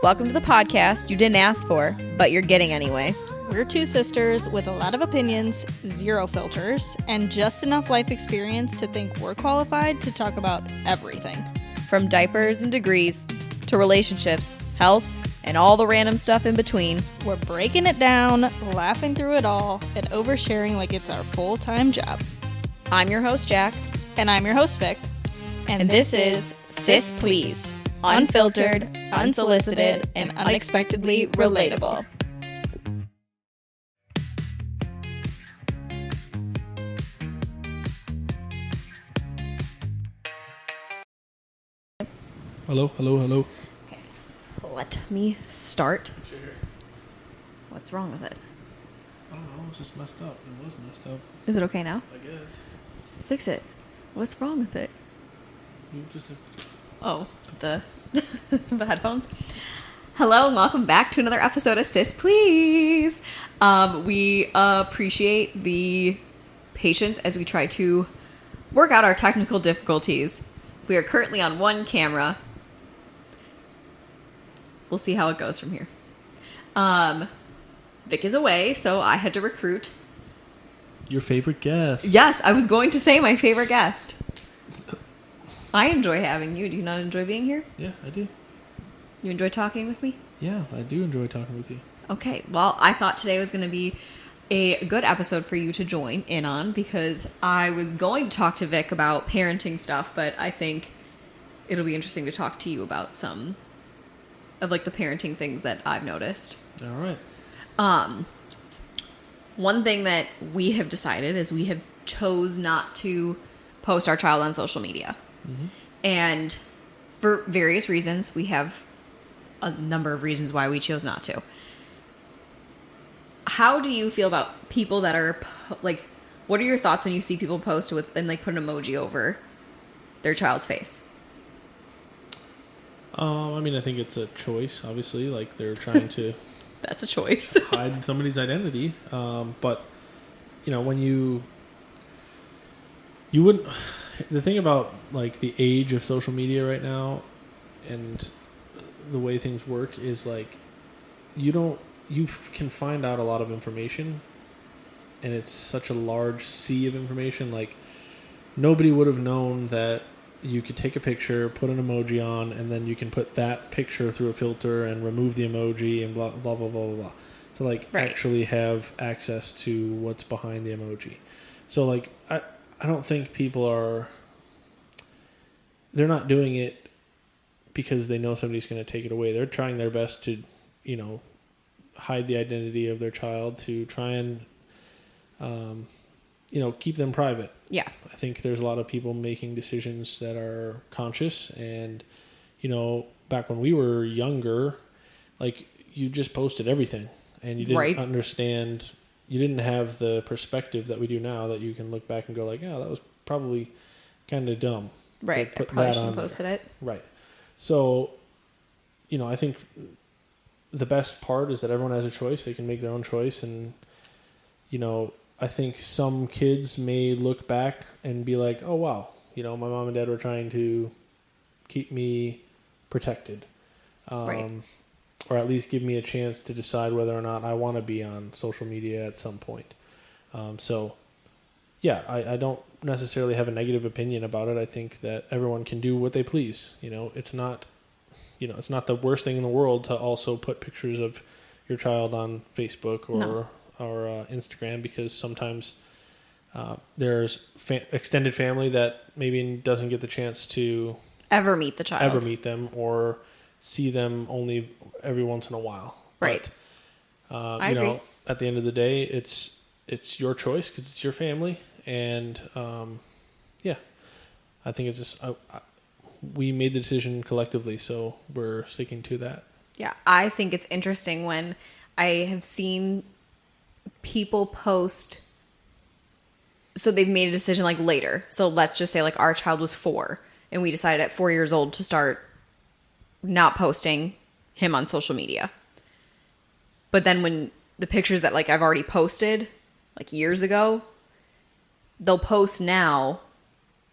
Welcome to the podcast you didn't ask for, but you're getting anyway. We're two sisters with a lot of opinions, zero filters, and just enough life experience to think we're qualified to talk about everything. From diapers and degrees to relationships, health, and all the random stuff in between. We're breaking it down, laughing through it all, and oversharing like it's our full-time job. I'm your host, Jack. And I'm your host, Vic. And this is Sis Please. Unfiltered, unsolicited, and unexpectedly relatable. Hello. Okay, let me start. Sure. What's wrong with it? I don't know. It's just messed up. It was messed up, Is it okay now? I guess. Fix it. What's wrong with it? You just Oh, the the headphones. Hello and welcome back to another episode of Sis Please. We appreciate the patience as we try to work out our technical difficulties. We are currently on one camera. We'll see how it goes from here. Vic is away, so I had to recruit. your favorite guest. Yes, I was going to say my favorite guest. I enjoy having you. Do you not enjoy being here? Yeah, I do. You enjoy talking with me? Yeah, I do enjoy talking with you. Okay, well, I thought today was going to be a good episode for you to join in on because I was going to talk to Vic about parenting stuff, but I think it'll be interesting to talk to you about some of like the parenting things that I've noticed. All right. One thing that we have decided is we have chose not to post our child on social media. Mm-hmm. And for various reasons, we have a number of reasons why we chose not to. How do you feel about people that are like, what are your thoughts when you see people post with and like put an emoji over their child's face? I mean, I think it's a choice, obviously. Like, they're trying to That's a choice. hide somebody's identity. But, you know, when you wouldn't... The thing about, like, the age of social media right now and the way things work is, like, you can find out a lot of information, and it's such a large sea of information. Like, nobody would have known that you could take a picture, put an emoji on, and then you can put that picture through a filter and remove the emoji and blah, blah, blah, blah, blah, blah. So, like, Right. actually have access to what's behind the emoji. So, like, I don't think people they're not doing it because they know somebody's going to take it away. They're trying their best to, you know, hide the identity of their child, to try and, you know, keep them private. Yeah. I think there's a lot of people making decisions that are conscious, and, you know, back when we were younger, like, you just posted everything, and you didn't understand, you didn't have the perspective that we do now, that you can look back and go like, yeah, that was probably kind of dumb. Right. I probably shouldn't have posted it. Right. So, you know, I think the best part is that everyone has a choice. They can make their own choice. And, you know, I think some kids may look back and be like, oh, wow, you know, my mom and dad were trying to keep me protected. Right. Or at least give me a chance to decide whether or not I want to be on social media at some point. So, yeah, I don't necessarily have a negative opinion about it. I think that everyone can do what they please. You know, it's not the worst thing in the world to also put pictures of your child on Facebook or Instagram, because sometimes there's extended family that maybe doesn't get the chance to Ever meet the child. or see them only every once in a while. Right. But, I agree. know, at the end of the day, it's your choice because it's your family. And, yeah, I think it's just, we made the decision collectively, so we're sticking to that. Yeah. I think it's interesting when I have seen people post, so they've made a decision like later. So let's just say like our child was 4 and we decided at 4 years old to start not posting him on social media. But then when the pictures that like I've already posted like years ago, they'll post now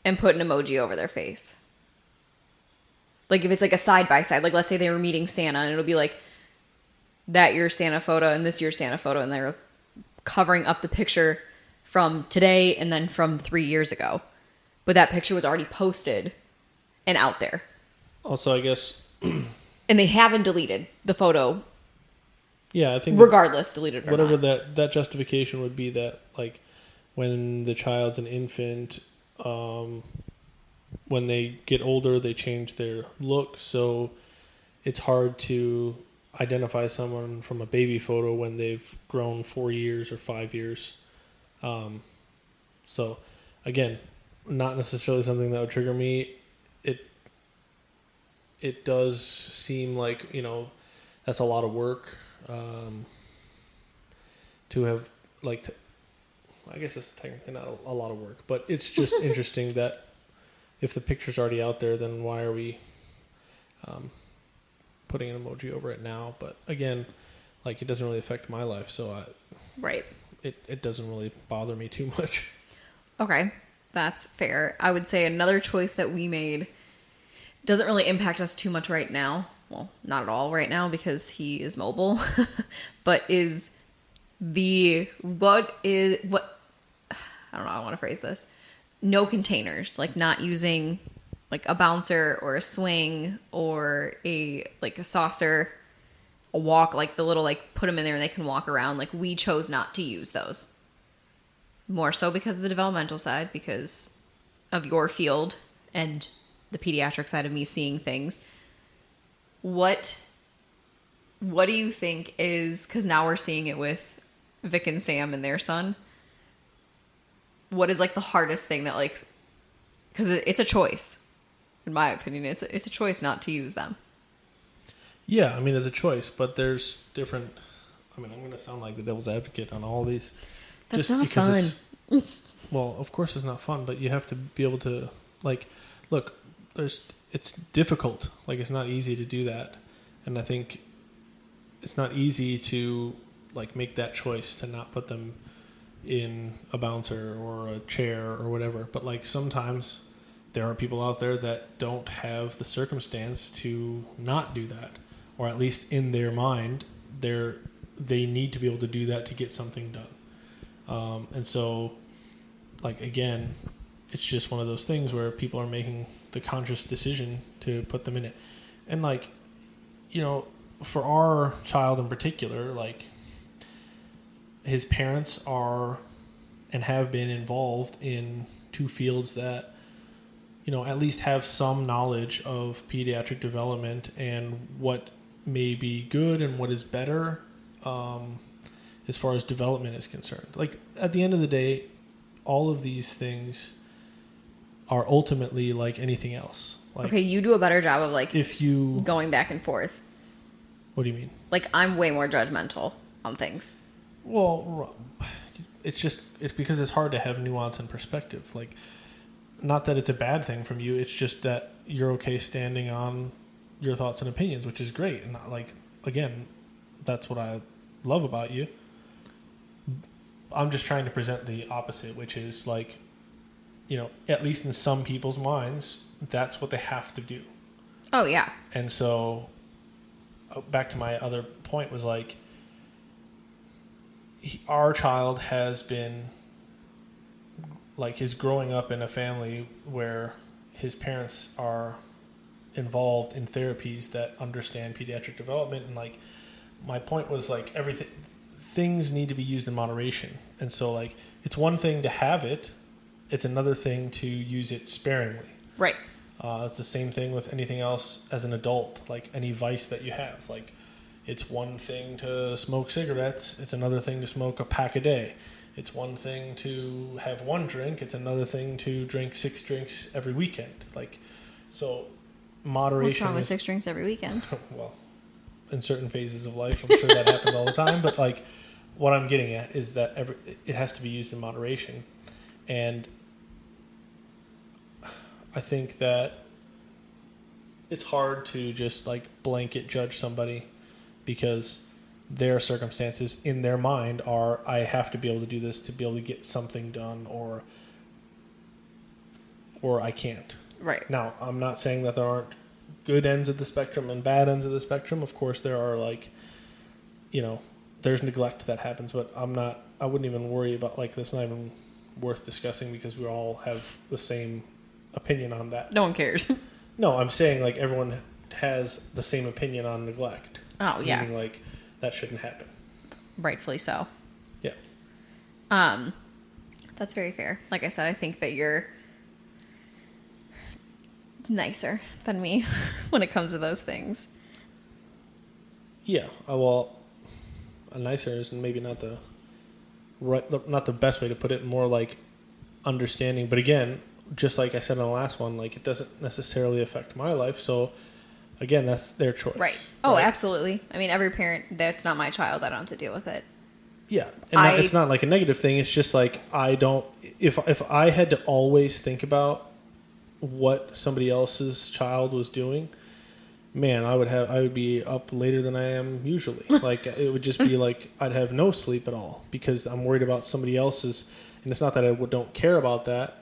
and put an emoji over their face. Like if it's like a side by side, like let's say they were meeting Santa and it'll be like that year's Santa photo and this year's Santa photo, and they're covering up the picture from today and then from 3 years ago. But that picture was already posted and out there. Also, I guess... And they haven't deleted the photo. Yeah, I think... Regardless, deleted or whatever not. that justification would be that, like, when the child's an infant, when they get older, they change their look. So it's hard to identify someone from a baby photo when they've grown 4 years or 5 years. So, again, not necessarily something that would trigger me. It does seem like, that's a lot of work to have, like, I guess it's technically not a lot of work, but it's just interesting that if the picture's already out there, then why are we putting an emoji over it now? But again, like, it doesn't really affect my life, so right. It doesn't really bother me too much. Okay, that's fair. I would say another choice that we made doesn't really impact us too much right now. Well, not at all right now because he is mobile, but is what I don't know how I want to phrase this. No containers, like not using like a bouncer or a swing or a saucer, a walk, like the little, like put them in there and they can walk around. Like we chose not to use those. More so because of the developmental side, because of your field and the pediatric side of me seeing things. What do you think is, because now we're seeing it with Vic and Sam and their son, what is like the hardest thing that, like, because it's a choice, in my opinion, it's a choice not to use them. Yeah, I mean, it's a choice, but there's different, I'm going to sound like the devil's advocate on all these. That's not fun. Well, of course it's not fun, but you have to be able to, like, look, it's difficult. Like, it's not easy to do that. And I think it's not easy to, like, make that choice to not put them in a bouncer or a chair or whatever. But, like, sometimes there are people out there that don't have the circumstance to not do that. Or at least in their mind, they need to be able to do that to get something done. And so, like, again, it's just one of those things where people are making the conscious decision to put them in it. And, like, for our child in particular, like, his parents are and have been involved in two fields that, at least have some knowledge of pediatric development and what may be good and what is better as far as development is concerned. Like, at the end of the day, all of these things are ultimately like anything else. Like, okay, you do a better job of, like, going back and forth. What do you mean? Like, I'm way more judgmental on things. Well, it's because it's hard to have nuance and perspective. Like, not that it's a bad thing from you. It's just that you're okay standing on your thoughts and opinions, which is great. And, like, again, that's what I love about you. I'm just trying to present the opposite, which is, like, at least in some people's minds, that's what they have to do. Oh, yeah. And so, back to my other point was, like, our child has been, like, is growing up in a family where his parents are involved in therapies that understand pediatric development. And, like, my point was, like, things need to be used in moderation. And so, like, it's one thing to have it. It's another thing to use it sparingly. Right. It's the same thing with anything else as an adult, like any vice that you have. Like, it's one thing to smoke cigarettes. It's another thing to smoke a pack a day. It's one thing to have one drink. It's another thing to drink 6 drinks every weekend. Like, so moderation. What's wrong with 6 drinks every weekend? Well, in certain phases of life, I'm sure that happens all the time. But, like, what I'm getting at is that it has to be used in moderation. And I think that it's hard to just, like, blanket judge somebody because their circumstances in their mind are, I have to be able to do this to be able to get something done, or I can't. Right. Now, I'm not saying that there aren't good ends of the spectrum and bad ends of the spectrum. Of course, there are like, there's neglect that happens, but I wouldn't even worry about like that's not even worth discussing because we all have the same opinion on that. No one cares. No, I'm saying like everyone has the same opinion on neglect. Oh, yeah. Meaning like that shouldn't happen. Rightfully so. Yeah. That's very fair. Like I said, I think that you're nicer than me when it comes to those things. Yeah. Well, nicer is maybe not the best way to put it. More like understanding. But again, just like I said in the last one, like it doesn't necessarily affect my life. So again, that's their choice. Right. Oh, absolutely. I mean, every parent, that's not my child. I don't have to deal with it. Yeah. And it's not like a negative thing. It's just like if I had to always think about what somebody else's child was doing, man, I would be up later than I am usually. Like it would just be like I'd have no sleep at all because I'm worried about somebody else's. And it's not that I don't care about that.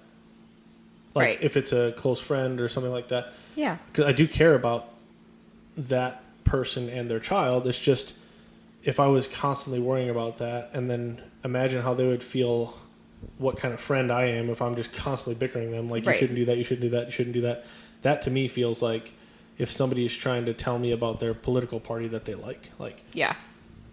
Like right. If it's a close friend or something like that. Yeah. Because I do care about that person and their child. It's just if I was constantly worrying about that, and then imagine how they would feel, what kind of friend I am if I'm just constantly bickering them. Like, right. You shouldn't do that, you shouldn't do that, you shouldn't do that. That to me feels like if somebody is trying to tell me about their political party that they like. Yeah.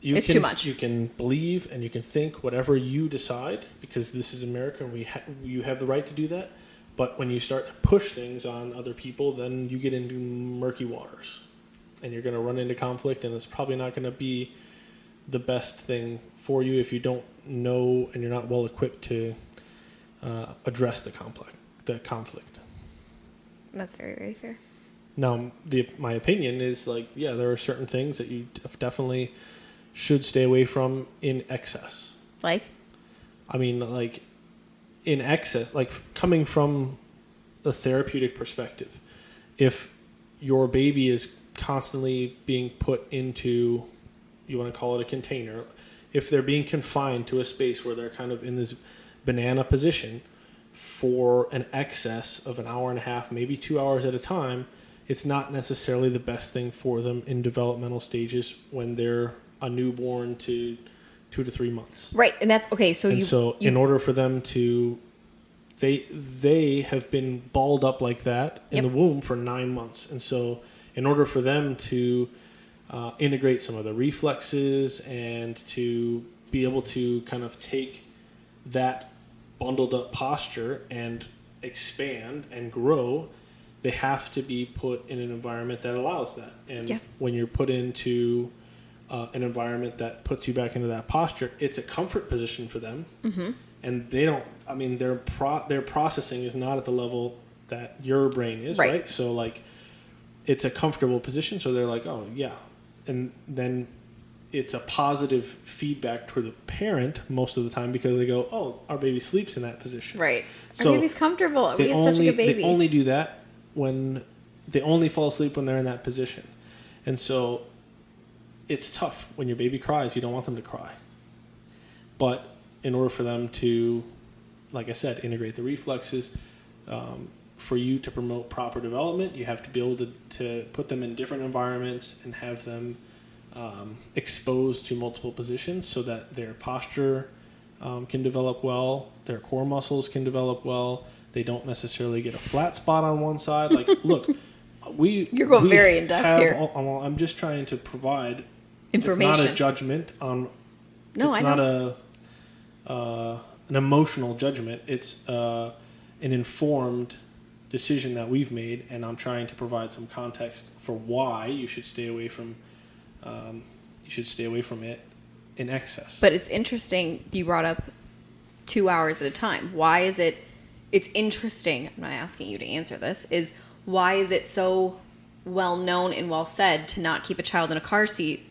It's too much. You can believe and you can think whatever you decide because this is America and you have the right to do that. But when you start to push things on other people, then you get into murky waters. And you're going to run into conflict, and it's probably not going to be the best thing for you if you don't know and you're not well equipped to address the conflict. That's very, very fair. Now, my opinion is like, yeah, there are certain things that you definitely should stay away from in excess. Like? I mean, like, in excess, like coming from a therapeutic perspective, if your baby is constantly being put into, you want to call it a container, if they're being confined to a space where they're kind of in this banana position for an excess of an hour and a half, maybe 2 hours at a time, it's not necessarily the best thing for them in developmental stages when they're a newborn to 2 to 3 months. Right, and that's okay. So in order for them to, they have been balled up like that in the womb for 9 months, and so in order for them to integrate some of the reflexes and to be able to kind of take that bundled up posture and expand and grow, they have to be put in an environment that allows that. And when you're put into an environment that puts you back into that posture, it's a comfort position for them. Mm-hmm. And they don't, I mean, their processing is not at the level that your brain is, right? So, like, it's a comfortable position, so they're like, oh, yeah. And then it's a positive feedback to the parent most of the time because they go, oh, our baby sleeps in that position. Right. So our baby's comfortable. We have such a good baby. They only do that when they only fall asleep when they're in that position. And so it's tough. When your baby cries, you don't want them to cry. But in order for them to, like I said, integrate the reflexes, for you to promote proper development, you have to be able to put them in different environments and have them exposed to multiple positions so that their posture can develop well, their core muscles can develop well. They don't necessarily get a flat spot on one side. Like, look, you're going very in depth here. I'm just trying to provide information. It's not a judgment on. No, it's I know. Not an emotional judgment. It's an informed decision that we've made, and I'm trying to provide some context for why you should stay away from it in excess. But it's interesting you brought up 2 hours at a time. Why is it? It's interesting. I'm not asking you to answer this. Is why is it so well known and well said to not keep a child in a car seat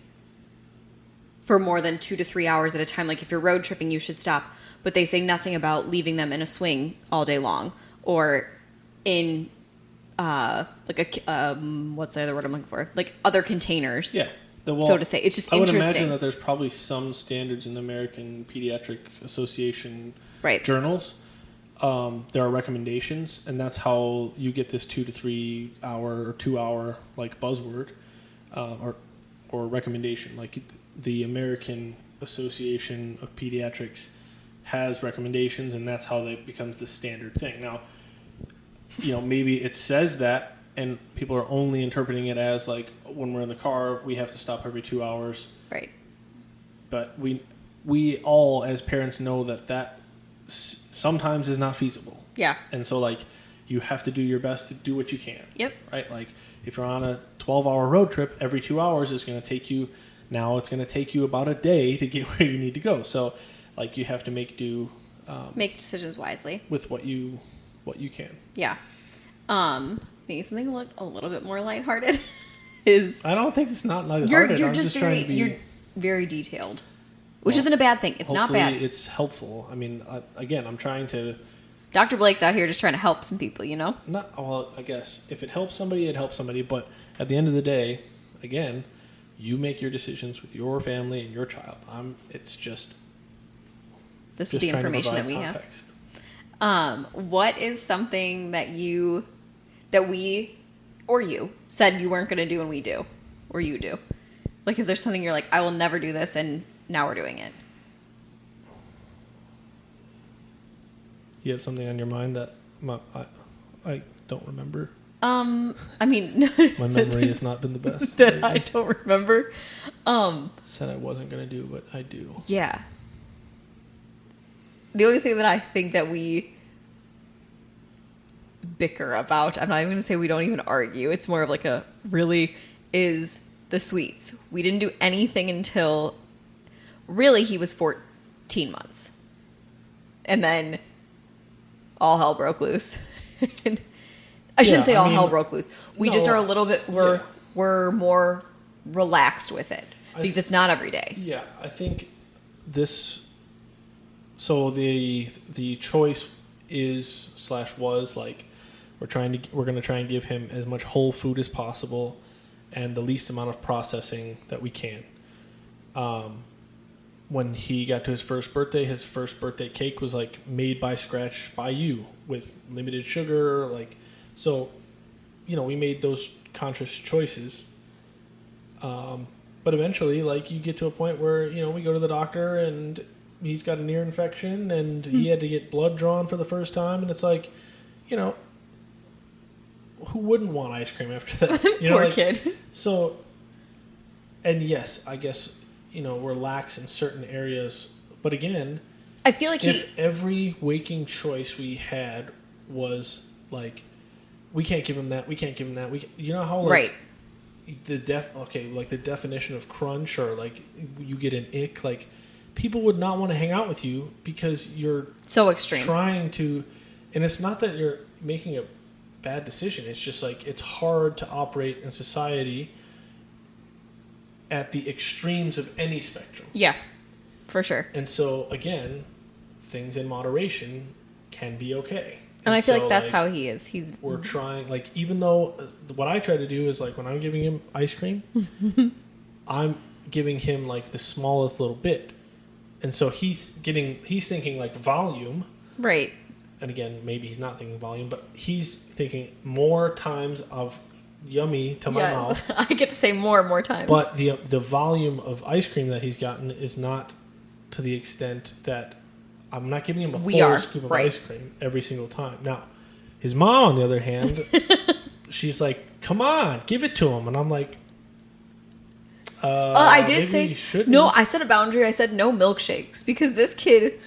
for more than 2 to 3 hours at a time? Like if you're road tripping, you should stop. But they say nothing about leaving them in a swing all day long or in like a what's the other word I'm looking for? Like other containers. Yeah. So to say, it's just interesting. interesting. I would imagine that there's probably some standards in the American Pediatric Association journals there are recommendations, and that's how you get this 2 to 3 hour or 2 hour like buzzword or recommendation. Like the American Association of Pediatrics has recommendations, and that's how it becomes the standard thing. Now, maybe it says that, and people are only interpreting it as like when we're in the car, we have to stop every 2 hours. Right. But we all as parents know that sometimes is not feasible. Yeah. And so like you have to do your best to do what you can. Yep. Right? Like if you're on a 12-hour road trip, every 2 hours is going to take you, now it's going to take you about a day to get where you need to go. So like you have to make decisions wisely with what you can. Yeah. Maybe something a little bit more lighthearted is. I don't think it's not lighthearted. You're just you're very detailed, which isn't a bad thing. It's not bad. It's helpful. I mean, again, I'm trying to. Dr. Blake's out here just trying to help some people, Well, I guess if it helps somebody, it helps somebody. But at the end of the day, again, you make your decisions with your family and your child. It's just. This is the information that we context. Have. What is something that we or you said you weren't going to do and we do, or you do? Like, is there something you're like, I will never do this, and now we're doing it? You have something on your mind that I don't remember. I mean, my memory has not been the best. That I don't remember. Said I wasn't going to do, but I do. Yeah. The only thing that I think that we bicker about, I'm not even going to say we don't even argue. It's more of like is the sweets. We didn't do anything until really he was 14 months. And then all hell broke loose. I shouldn't say hell broke loose. We just are a little bit, we're more relaxed with it because it's not every day. Yeah, I think so the choice was like we're going to try and give him as much whole food as possible and the least amount of processing that we can. When he got to his first birthday cake was like made by scratch by you with limited sugar, like, so, we made those conscious choices. But eventually, like, you get to a point where, we go to the doctor and he's got an ear infection and he had to get blood drawn for the first time. And it's like, who wouldn't want ice cream after that? Poor kid. So, and yes, I guess, we're lax in certain areas. But again, I feel like if every waking choice we had was like, we can't give him that, we can't give him that. How like, right. The definition of crunch, or like you get an ick, like people would not want to hang out with you because you're so extreme trying to, and it's not that you're making a bad decision. It's just like it's hard to operate in society at the extremes of any spectrum. Yeah, for sure. And so again, things in moderation can be okay. And I feel like that's how he is. We're trying, like, even though what I try to do is like when I'm giving him ice cream, I'm giving him like the smallest little bit. And so he's thinking like volume. Right. And again, maybe he's not thinking volume, but he's thinking more times of yummy to my mouth. I get to say more times. But the volume of ice cream that he's gotten is not to the extent that I'm not giving him a full scoop of ice cream every single time. Now, his mom, on the other hand, she's like, come on, give it to him. And I'm like, I did say, no, I set a boundary. I said no milkshakes because this kid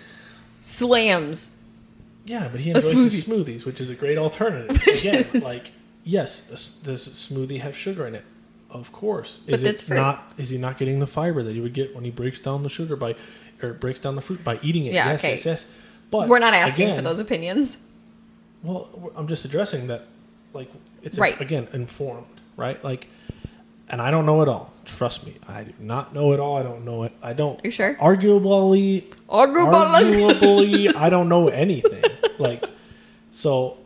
slams. Yeah, but he enjoys his smoothies, which is a great alternative. Again, like, yes, does a smoothie have sugar in it? Of course. Is he not getting the fiber that he would get when he breaks down the sugar breaks down the fruit by eating it? Yeah, yes. But we're not asking for those opinions. Well, I'm just addressing that, like, it's again informed, right? Like, and I don't know it all. Trust me, I do not know it all. I don't know it. I don't. Are you sure? Arguably, I don't know anything. Like, so,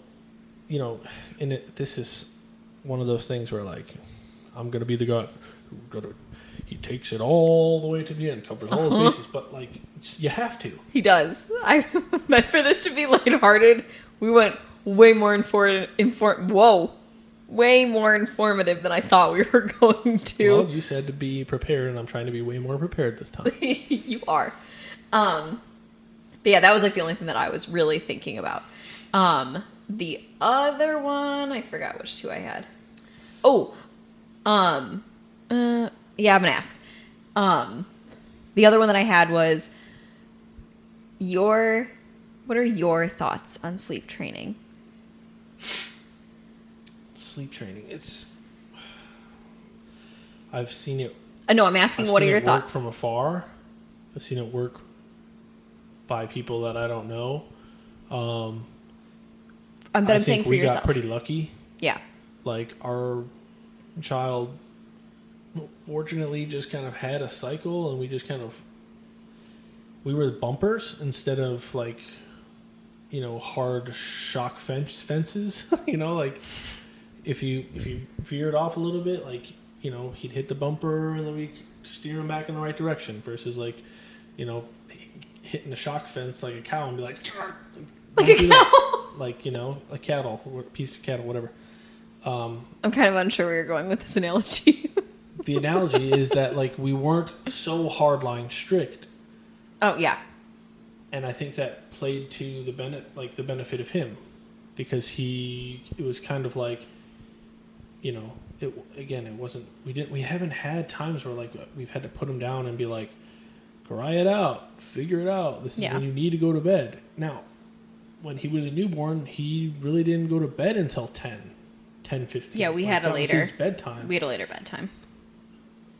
this is one of those things where, like, I'm gonna be the guy who he takes it all the way to the end, covers all his bases, but like you have to. He does. I meant for this to be lighthearted. We went way more way more informative than I thought we were going to. Well, you said to be prepared, and I'm trying to be way more prepared this time. You are. But yeah, that was like the only thing that I was really thinking about. The other one, I forgot which two I had. Yeah, I'm gonna ask. The other one that I had was what are your thoughts on sleep training? Sleep training. I've seen it. No, I'm asking what are your thoughts? From afar. I've seen it work by people that I don't know. But I'm saying for yourself. We got pretty lucky. Yeah. Like our child, fortunately, just kind of had a cycle, and we were bumpers instead of like, hard shock fences. Like if you veered off a little bit, like he'd hit the bumper and then we steer him back in the right direction versus like hitting the shock fence like a cow and be like a cow, like a cattle, or a piece of cattle, whatever. I'm kind of unsure where you're going with this analogy. The analogy is that like we weren't so hardline strict. Oh, yeah. And I think that played to the benefit of him, because it was kind of like, it wasn't, we haven't had times where like we've had to put him down and be like, cry it out, figure it out. This is when you need to go to bed. Now, when he was a newborn, he really didn't go to bed until 10:15. Yeah, we had a later his bedtime. We had a later bedtime.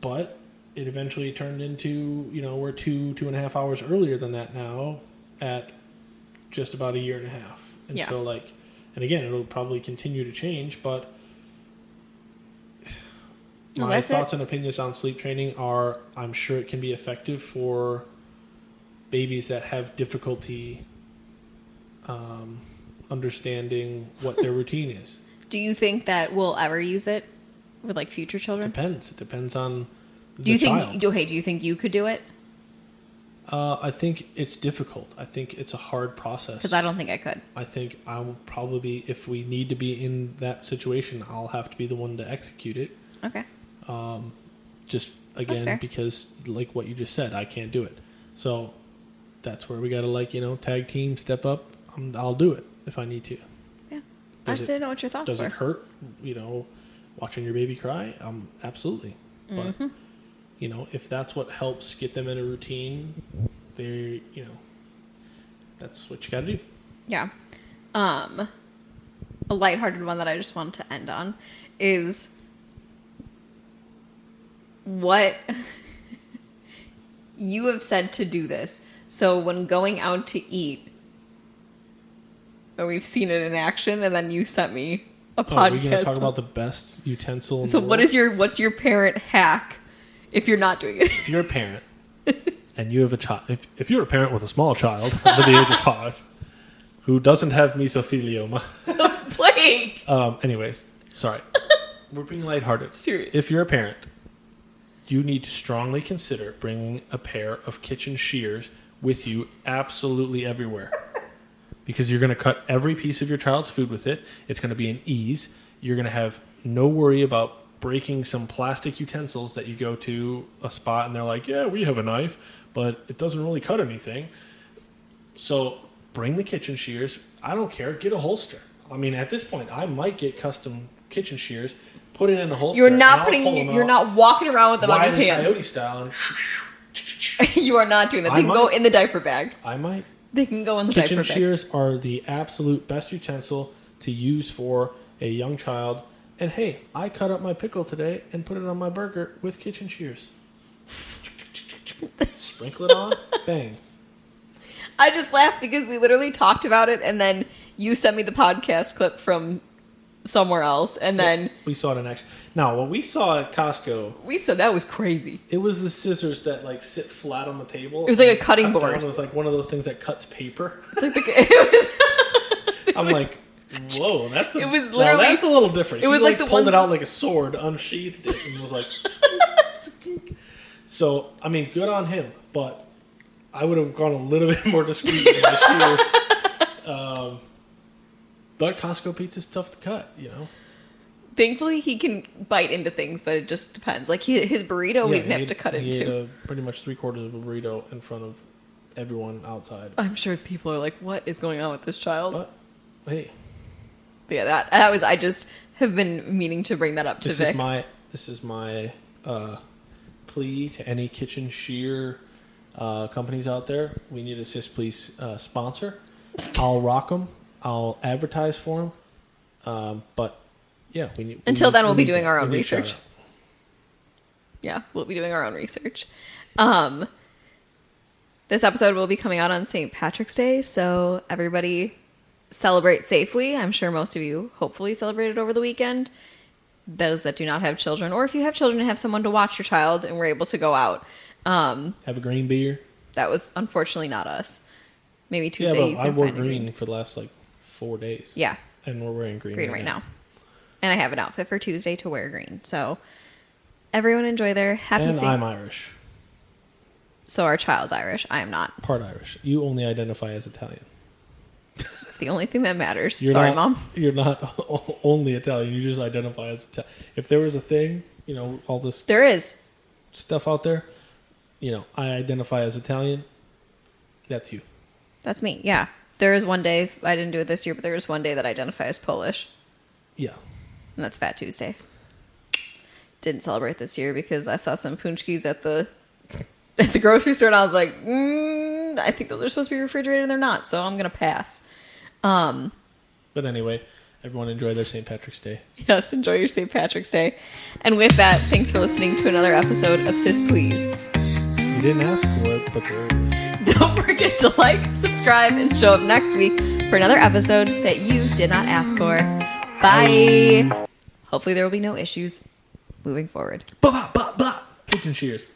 But it eventually turned into, we're 2.5 hours earlier than that now at just about a year and a half. And so like, and again, it'll probably continue to change, but my thoughts and opinions on sleep training are, I'm sure it can be effective for babies that have difficulty understanding what their routine is. Do you think that we'll ever use it with like future children? Depends. It depends on do you think you could do it? I think it's difficult. I think it's a hard process. Because I don't think I could. I think I will probably be, if we need to be in that situation, I'll have to be the one to execute it. Okay. Just again, because like what you just said, I can't do it. So that's where we got to tag team, step up. I'll do it if I need to. Yeah. I just didn't know what your thoughts were. Does it hurt, watching your baby cry? Absolutely. But, if that's what helps get them in a routine, that's what you got to do. Yeah. A lighthearted one that I just wanted to end on is what you have said to do this. So when going out to eat, we've seen it in action, and then you sent me a podcast. Are we going to talk about the best utensil in the world? What's your parent hack if you're not doing it? If you're a parent and you have a child, if you're a parent with a small child under the age of 5 who doesn't have mesothelioma. Blake! Anyways, sorry. We're being lighthearted. Serious. If you're a parent, you need to strongly consider bringing a pair of kitchen shears with you absolutely everywhere. Because you're going to cut every piece of your child's food with it. It's going to be an ease. You're going to have no worry about breaking some plastic utensils that you go to a spot and they're like, yeah, we have a knife, but it doesn't really cut anything. So bring the kitchen shears. I don't care. Get a holster. I mean, at this point, I might get custom kitchen shears, put it in a holster. You're not walking around with them on your pants. Coyote style. And you are not doing that. They can go in the diaper bag. I might. They can go in the diaper bag. Kitchen shears are the absolute best utensil to use for a young child. And hey, I cut up my pickle today and put it on my burger with kitchen shears. Sprinkle it on, bang. I just laughed because we literally talked about it, and then you sent me the podcast clip from somewhere else, and then we saw it in action. Now, what we saw at Costco, that was crazy. It was the scissors that like sit flat on the table. It was like a cutting board. It was like one of those things that cuts paper. It's like I'm like, whoa, that's a little different. It was like the pulled it out like a sword, unsheathed it, and was like, So, I mean, good on him, but I would have gone a little bit more discreet in my shears. But Costco pizza's tough to cut, you know? Thankfully, he can bite into things, but it just depends. Like, his burrito, we didn't have to cut he into. ate pretty much 3/4 of a burrito in front of everyone outside. I'm sure people are like, what is going on with this child? But, hey. But yeah, that was, I just have been meaning to bring that up to Vic. This is my plea to any kitchen shear companies out there. We need a Sis Please sponsor. I'll rock them. I'll advertise for them. But yeah, until then, we'll be doing our own research. Yeah, we'll be doing our own research. This episode will be coming out on St. Patrick's Day, so everybody celebrate safely. I'm sure most of you hopefully celebrated over the weekend. Those that do not have children, or if you have children and have someone to watch your child and were able to go out. Have a green beer. That was unfortunately not us. Maybe Tuesday. Yeah, you but can I wore find green for the last 4 days. Yeah. And we're wearing green right now. And I have an outfit for Tuesday to wear green. So everyone enjoy their happy And I'm Irish. So our child's Irish. I am not. Part Irish. You only identify as Italian. It's the only thing that matters. Sorry, Mom. You're not only Italian. You just identify as Italian. If there was a thing, all this... There is. ...stuff out there, I identify as Italian. That's you. That's me, yeah. There is one day, I didn't do it this year, but there is one day that I identify as Polish. Yeah. And that's Fat Tuesday. Didn't celebrate this year because I saw some punchkis at the grocery store and I was like, I think those are supposed to be refrigerated and they're not, so I'm going to pass. But anyway, everyone enjoy their St. Patrick's Day. Yes, enjoy your St. Patrick's Day. And with that, thanks for listening to another episode of Sis Please. You didn't ask for it, but there it is. Don't forget to like, subscribe, and show up next week for another episode that you did not ask for. Bye. Hopefully there will be no issues moving forward. Blah, blah, blah, blah. Kitchen shears.